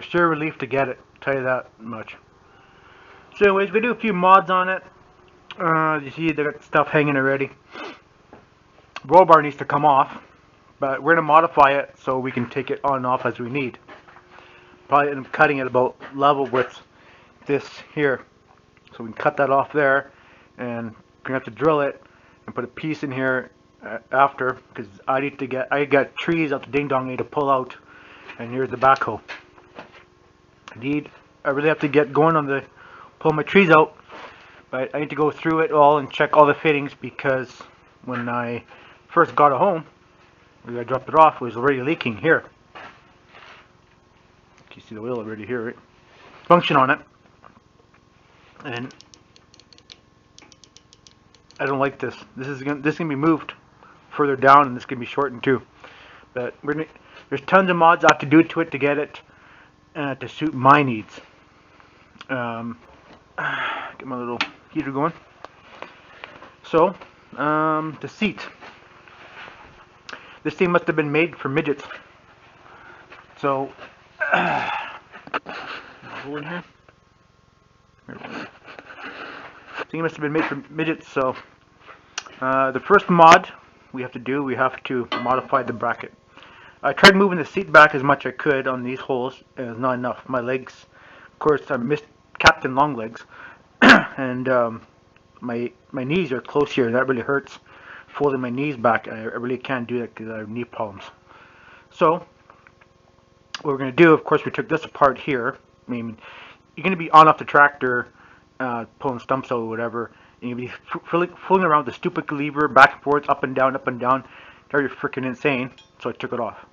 sure a relief to get it, tell you that much. So anyways, we do a few mods on it. You see they got stuff hanging already. Roll bar needs to come off, but we're going to modify it so we can take it on and off as we need. Probably end up cutting it about level with this here. So we can cut that off there, and we're going to have to drill it and put a piece in here after, because I got trees out the ding dong I need to pull out, and here's the backhoe. I really have to get going on pull my trees out, but I need to go through it all and check all the fittings, because when I first got it home, when I dropped it off, it was already leaking here. You see the wheel already here, right? Function on it, and I don't like this. This is gonna be moved further down, and this can be shortened too. But there's tons of mods I have to do to it to get it to suit my needs. Get my little heater going. So, the seat. This thing must have been made for midgets. So, go in here. This thing must have been made for midgets. So, the first mod we have to modify the bracket. I tried moving the seat back as much as I could on these holes, and it's not enough. My legs, of course, I missed Captain Long Legs, and my knees are close here. That really hurts, folding my knees back. I really can't do that because I have knee problems. So what we're going to do, of course, we took this apart here. I mean, you're going to be on off the tractor, pulling stumps out or whatever, and you'll be fooling around with the stupid lever back and forth, up and down, you're freaking insane. So I took it off.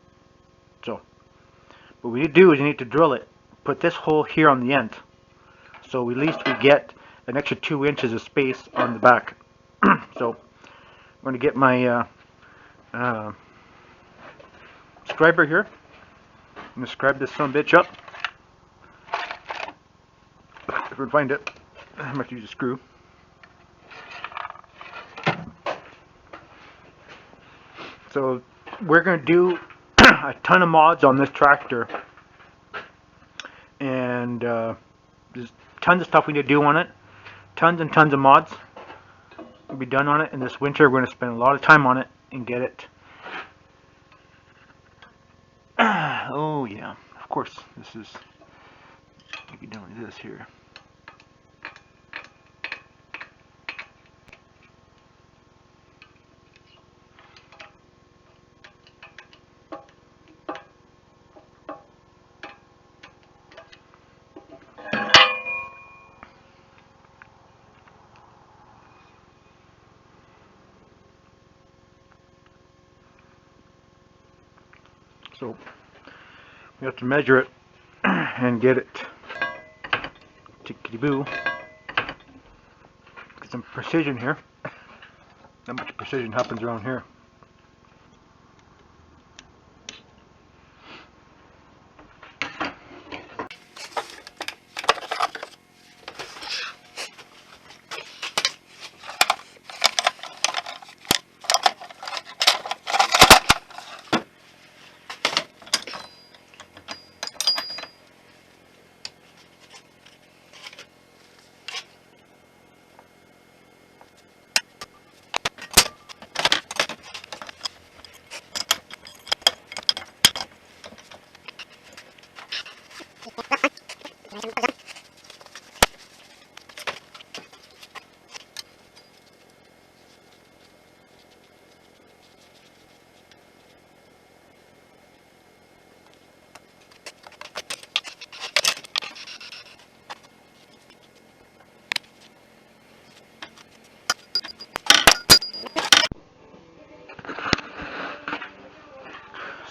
So what we need to do is you need to drill it, put this hole here on the end, so at least we get an extra 2 inches of space on the back. So I'm going to get my scriber here. I'm going to scribe this son of a bitch up. If we can find it, I might use a screw. So we're going to do a ton of mods on this tractor, and there's tons of stuff we need to do on it. Tons and tons of mods will be done on it, and this winter we're going to spend a lot of time on it and get it. Oh yeah, of course, this is, you can do this here. So we have to measure it and get it tickety-boo. Get some precision here. Not much precision happens around here.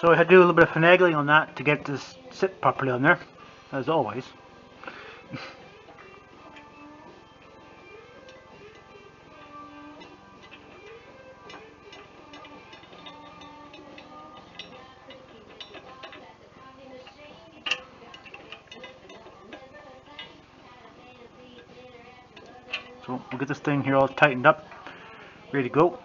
So I had to do a little bit of finagling on that to get this sit properly on there, as always. So we'll get this thing here all tightened up, ready to go.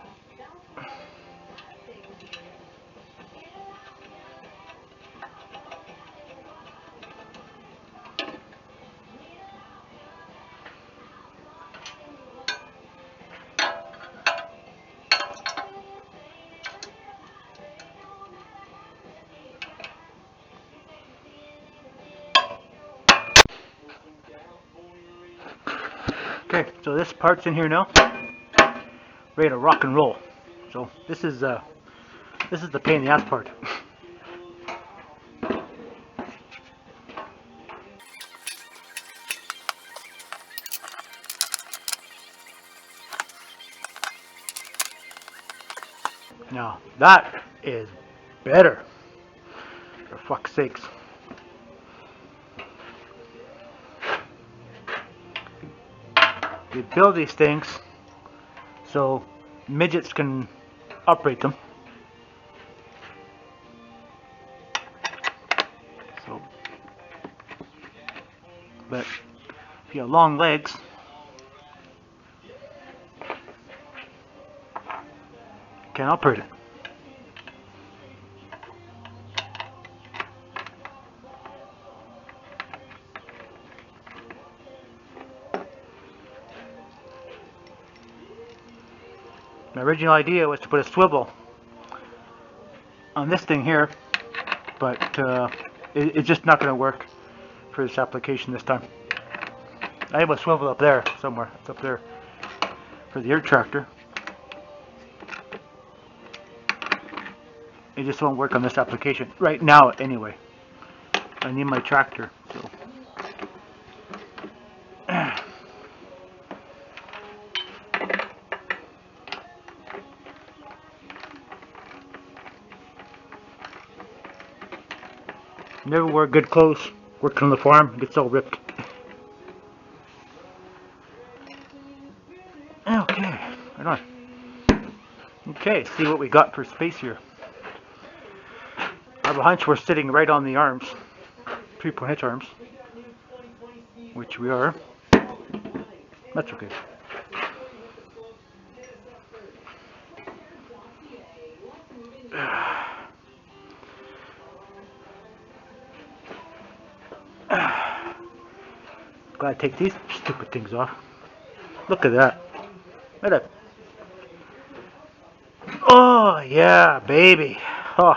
Okay, so this part's in here now, ready to rock and roll. So this is the pain in the ass part. Now that is better, for fuck's sakes. We build these things so midgets can operate them. So, but if you have long legs, you can't operate it. My original idea was to put a swivel on this thing here, but it's just not going to work for this application this time. I have a swivel up there somewhere. It's up there for the ear tractor. It just won't work on this application right now anyway. I need my tractor, so. Never wear good clothes working on the farm, it gets all ripped. Okay, right on. Okay, see what we got for space here. I have a hunch we're sitting right on the arms, 3-point hitch arms, which we are. That's okay. Gotta take these stupid things off. Look at that. Look at that. Oh yeah, baby. Oh,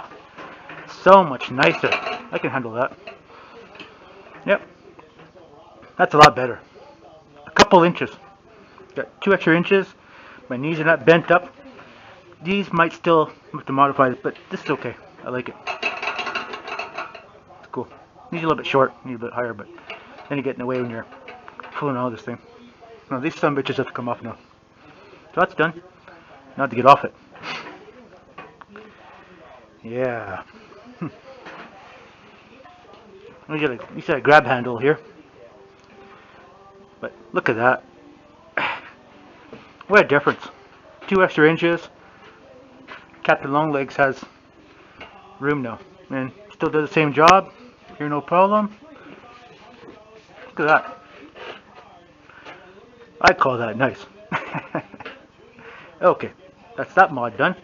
so much nicer. I can handle that. Yep. That's a lot better. A couple inches. Got 2 extra inches. My knees are not bent up. These might still have to modify it, but this is okay. I like it. It's cool. Needs a little bit short, needs a bit higher, but then you get in the way when you're pulling out this thing. No, these some bitches have to come off now. So that's done. Now to get off it. Yeah. You got a grab handle here. But look at that. What a difference. 2 extra inches. Captain Longlegs has room now. And still does the same job. Here, no problem. Look at that. I call that nice. Okay, that's that mod done.